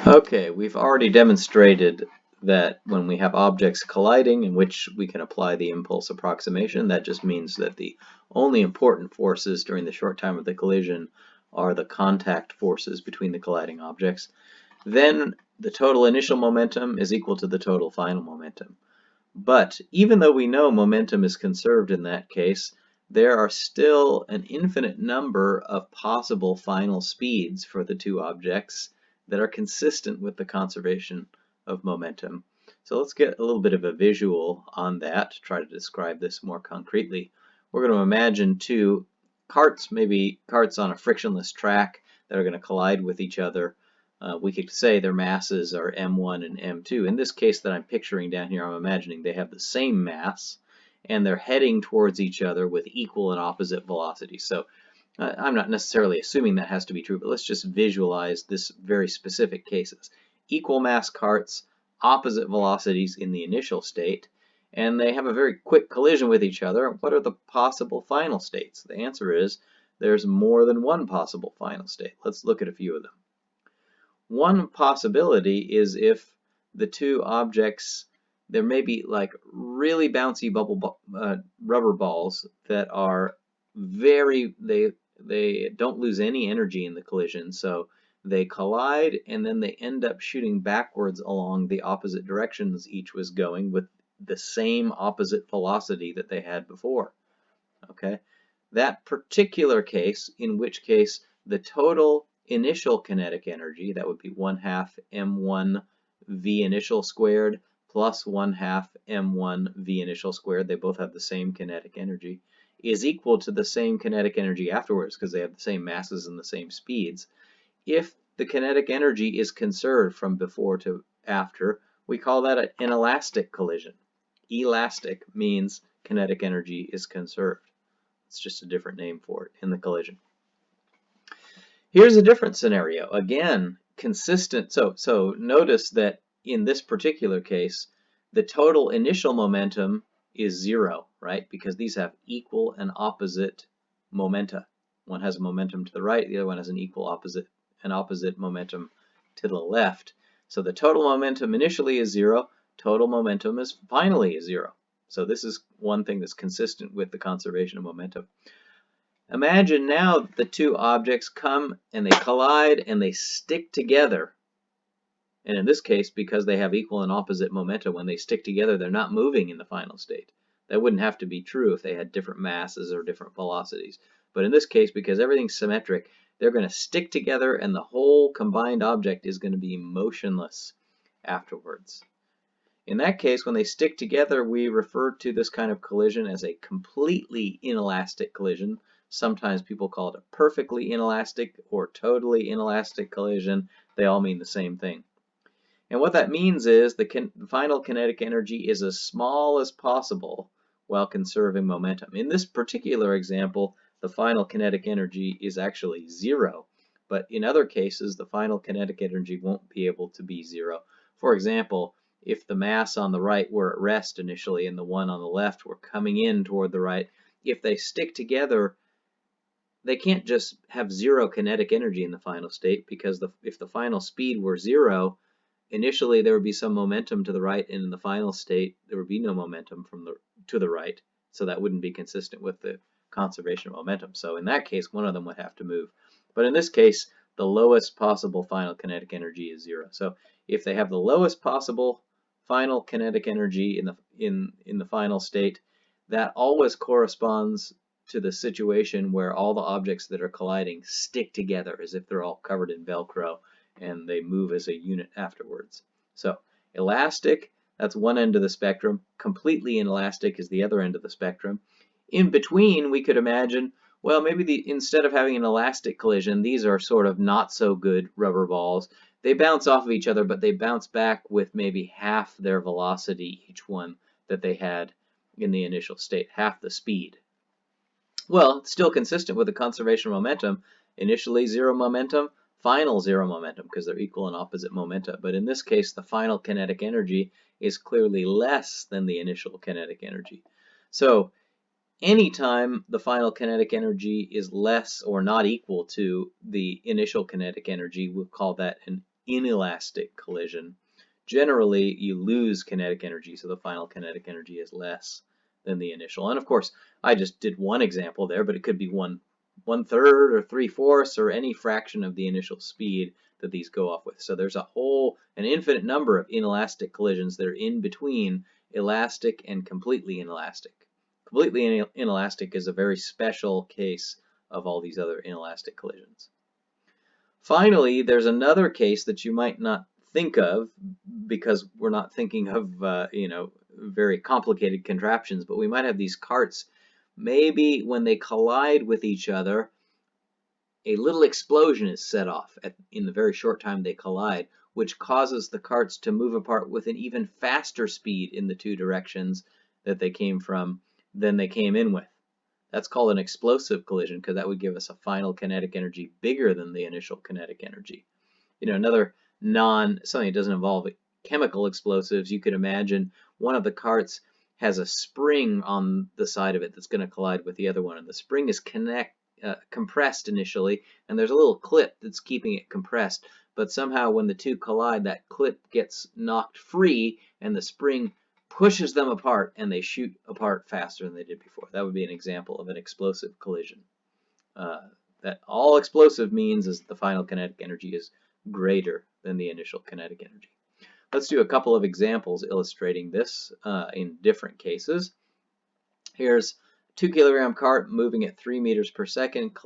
Okay, we've already demonstrated that when we have objects colliding in which we can apply the impulse approximation, that just means that the only important forces during the short time of the collision are the contact forces between the colliding objects. Then the total initial momentum is equal to the total final momentum. But even though we know momentum is conserved in that case, there are still an infinite number of possible final speeds for the two objects that are consistent with the conservation of momentum. So let's get a little bit of a visual on that to try to describe this more concretely. We're going to imagine two carts, maybe carts on a frictionless track that are going to collide with each other. We could say their masses are m1 and m2. In this case that I'm picturing down here, I'm imagining they have the same mass and they're heading towards each other with equal and opposite velocities. So I'm not necessarily assuming that has to be true, but let's just visualize this very specific cases. Equal mass carts, opposite velocities in the initial state, and they have a very quick collision with each other. What are the possible final states? The answer is there's more than one possible final state. Let's look at a few of them. One possibility is if the two objects, there may be like really bouncy rubber balls that are they don't lose any energy in the collision, so they collide and then they end up shooting backwards along the opposite directions each was going with the same opposite velocity that they had before. Okay, that particular case, in which case the total initial kinetic energy, that would be 1/2 m1 v initial squared plus 1/2 m1 v initial squared, they both have the same kinetic energy, is equal to the same kinetic energy afterwards because they have the same masses and the same speeds. If the kinetic energy is conserved from before to after, we call that an inelastic collision. Elastic means kinetic energy is conserved. It's just a different name for it in the collision. Here's a different scenario. Again, consistent. So notice that in this particular case, the total initial momentum is 0, right? Because these have equal and opposite momenta. One has a momentum to the right, the other one has an opposite momentum to the left. So the total momentum initially is 0, total momentum is finally 0. So this is one thing that's consistent with the conservation of momentum. Imagine now the two objects come and they collide and they stick together. And in this case, because they have equal and opposite momenta, when they stick together, they're not moving in the final state. That wouldn't have to be true if they had different masses or different velocities. But in this case, because everything's symmetric, they're going to stick together and the whole combined object is going to be motionless afterwards. In that case, when they stick together, we refer to this kind of collision as a completely inelastic collision. Sometimes people call it a perfectly inelastic or totally inelastic collision. They all mean the same thing. And what that means is the final kinetic energy is as small as possible while conserving momentum. In this particular example, the final kinetic energy is actually 0. But in other cases, the final kinetic energy won't be able to be 0. For example, if the mass on the right were at rest initially and the one on the left were coming in toward the right, if they stick together, they can't just have 0 kinetic energy in the final state, because if the final speed were 0, initially there would be some momentum to the right, and in the final state there would be no momentum to the right, so that wouldn't be consistent with the conservation of momentum. So in that case, one of them would have to move. But in this case, the lowest possible final kinetic energy is 0. So if they have the lowest possible final kinetic energy in the final state, that always corresponds to the situation where all the objects that are colliding stick together as if they're all covered in Velcro and they move as a unit afterwards. So elastic, that's one end of the spectrum. Completely inelastic is the other end of the spectrum. In between, we could imagine, well, maybe instead of having an elastic collision, these are sort of not so good rubber balls. They bounce off of each other, but they bounce back with maybe half their velocity, each one, that they had in the initial state, half the speed. Well, it's still consistent with the conservation of momentum. Initially 0 momentum, final 0 momentum, because they're equal and opposite momenta. But in this case, the final kinetic energy is clearly less than the initial kinetic energy. So anytime the final kinetic energy is less or not equal to the initial kinetic energy, we'll call that an inelastic collision, generally you lose kinetic energy, so the final kinetic energy is less than the initial. And of course, I just did one example there, but it could be one third or 3/4 or any fraction of the initial speed that these go off with. So there's an infinite number of inelastic collisions that are in between elastic and completely inelastic. Completely inelastic is a very special case of all these other inelastic collisions. Finally, there's another case that you might not think of because we're not thinking of very complicated contraptions, but we might have these carts. Maybe when they collide with each other, a little explosion is set off in the very short time they collide, which causes the carts to move apart with an even faster speed in the two directions that they came from than they came in with. That's called an explosive collision because that would give us a final kinetic energy bigger than the initial kinetic energy. Another something that doesn't involve chemical explosives, you could imagine one of the carts has a spring on the side of it that's going to collide with the other one, and the spring is compressed initially, and there's a little clip that's keeping it compressed, but somehow when the two collide, that clip gets knocked free and the spring pushes them apart and they shoot apart faster than they did before. That would be an example of an explosive collision. That all explosive means is the final kinetic energy is greater than the initial kinetic energy. Let's do a couple of examples illustrating this in different cases. Here's a 2 kilogram cart moving at 3 meters per second,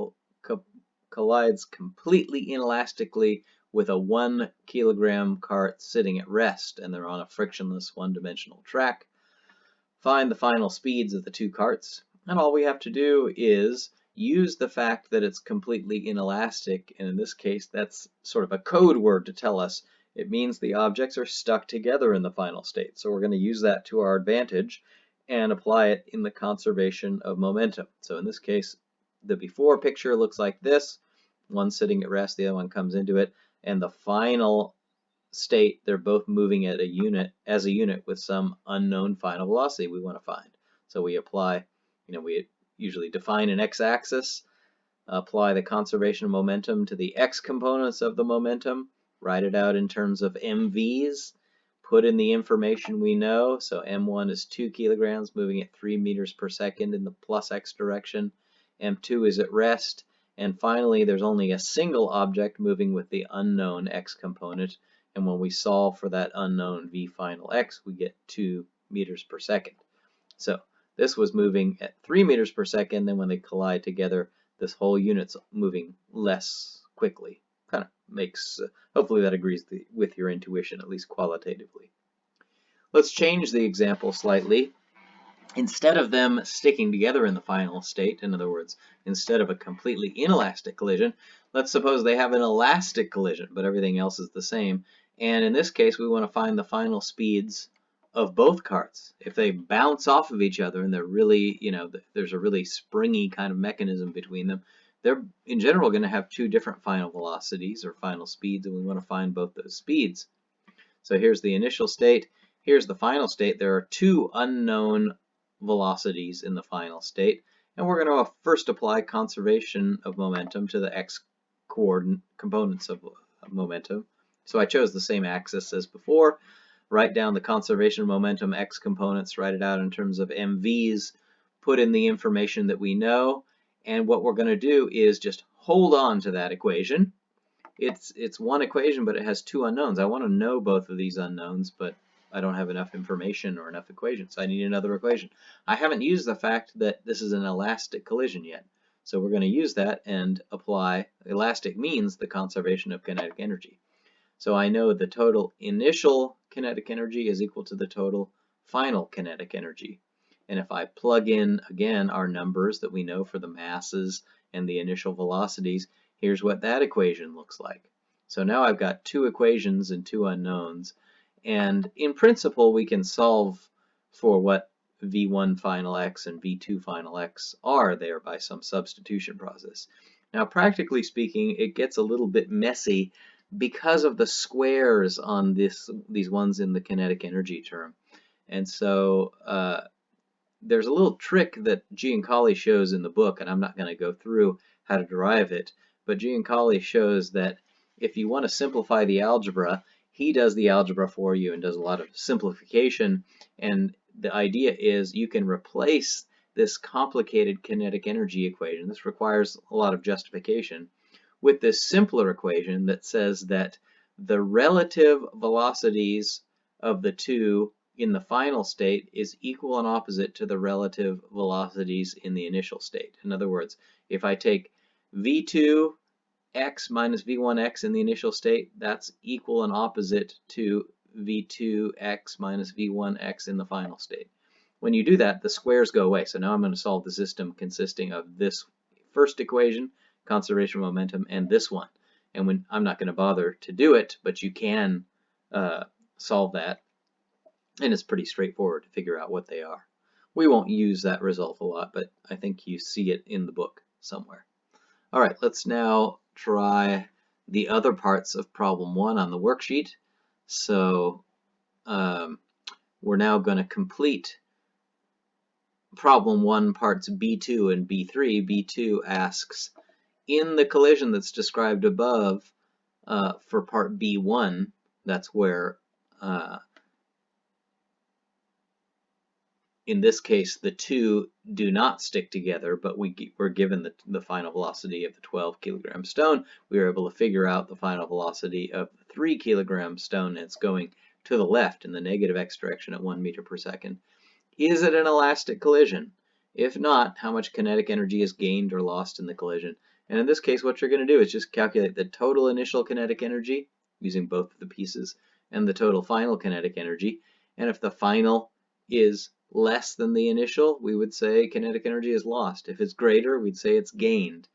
collides completely inelastically with a 1 kilogram cart sitting at rest, and they're on a frictionless one-dimensional track. Find the final speeds of the two carts, and all we have to do is use the fact that it's completely inelastic, and in this case that's sort of a code word to tell us it means the objects are stuck together in the final state. So we're going to use that to our advantage and apply it in the conservation of momentum. So in this case, the before picture looks like this. One sitting at rest, the other one comes into it, and the final state, they're both moving at as a unit with some unknown final velocity we want to find. So we apply, we usually define an x-axis, apply the conservation of momentum to the x components of the momentum, write it out in terms of mv's, put in the information we know. So m1 is 2 kilograms moving at 3 meters per second in the plus x direction, m2 is at rest, and finally there's only a single object moving with the unknown x component, and when we solve for that unknown v final x, we get 2 meters per second. So this was moving at 3 meters per second, then when they collide together, this whole unit's moving less quickly. Kind of makes, hopefully that agrees with your intuition, at least qualitatively. Let's change the example slightly. Instead of them sticking together in the final state, in other words, instead of a completely inelastic collision, let's suppose they have an elastic collision, but everything else is the same. And in this case, we want to find the final speeds of both carts. If they bounce off of each other and they're really, there's a really springy kind of mechanism between them, they're in general going to have two different final velocities or final speeds, and we want to find both those speeds. So here's the initial state. Here's the final state. There are two unknown velocities in the final state, and we're going to first apply conservation of momentum to the x coordinate components of momentum. So I chose the same axis as before. Write down the conservation of momentum x components, write it out in terms of mv's, put in the information that we know, and what we're going to do is just hold on to that equation. It's one equation, but it has two unknowns. I want to know both of these unknowns, but I don't have enough information or enough equations, so I need another equation. I haven't used the fact that this is an elastic collision yet, so we're going to use that and apply. Elastic means the conservation of kinetic energy. So I know the total initial kinetic energy is equal to the total final kinetic energy. And if I plug in, again, our numbers that we know for the masses and the initial velocities, here's what that equation looks like. So now I've got two equations and two unknowns. And in principle, we can solve for what v1 final x and v2 final x are there by some substitution process. Now, practically speaking, it gets a little bit messy because of the squares on these ones in the kinetic energy term. And so there's a little trick that Gch7 shows in the book, and I'm not going to go through how to derive it, but Gch7 shows that if you want to simplify the algebra, he does the algebra for you and does a lot of simplification. And the idea is you can replace this complicated kinetic energy equation. This requires a lot of justification with this simpler equation that says that the relative velocities of the two in the final state is equal and opposite to the relative velocities in the initial state. In other words, if I take v2x minus v1x in the initial state, that's equal and opposite to v2x minus v1x in the final state. When you do that, the squares go away. So now I'm going to solve the system consisting of this first equation, conservation of momentum, and this one. And I'm not going to bother to do it, but you can solve that. And it's pretty straightforward to figure out what they are. We won't use that result a lot, but I think you see it in the book somewhere. All right, let's now try the other parts of problem 1 on the worksheet. So we're now going to complete problem 1 parts B2 and B3. B2 asks, in the collision that's described above for part B1, that's where in this case, the two do not stick together, but we're given the final velocity of the 12 kilogram stone. We were able to figure out the final velocity of the 3 kilogram stone. It's going to the left in the negative x direction at 1 meter per second. Is it an elastic collision? If not, how much kinetic energy is gained or lost in the collision? And in this case, what you're going to do is just calculate the total initial kinetic energy using both of the pieces and the total final kinetic energy. And if the final is less than the initial, we would say kinetic energy is lost. If it's greater, we'd say it's gained.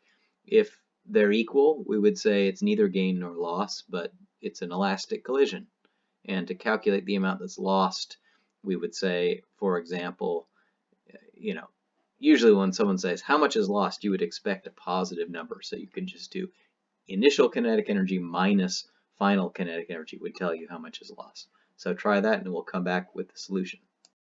If they're equal, we would say it's neither gain nor loss, but it's an elastic collision. And to calculate the amount that's lost, we would say, for example, usually when someone says how much is lost, you would expect a positive number. So you could just do initial kinetic energy minus final kinetic energy would tell you how much is lost. So try that and we'll come back with the solution.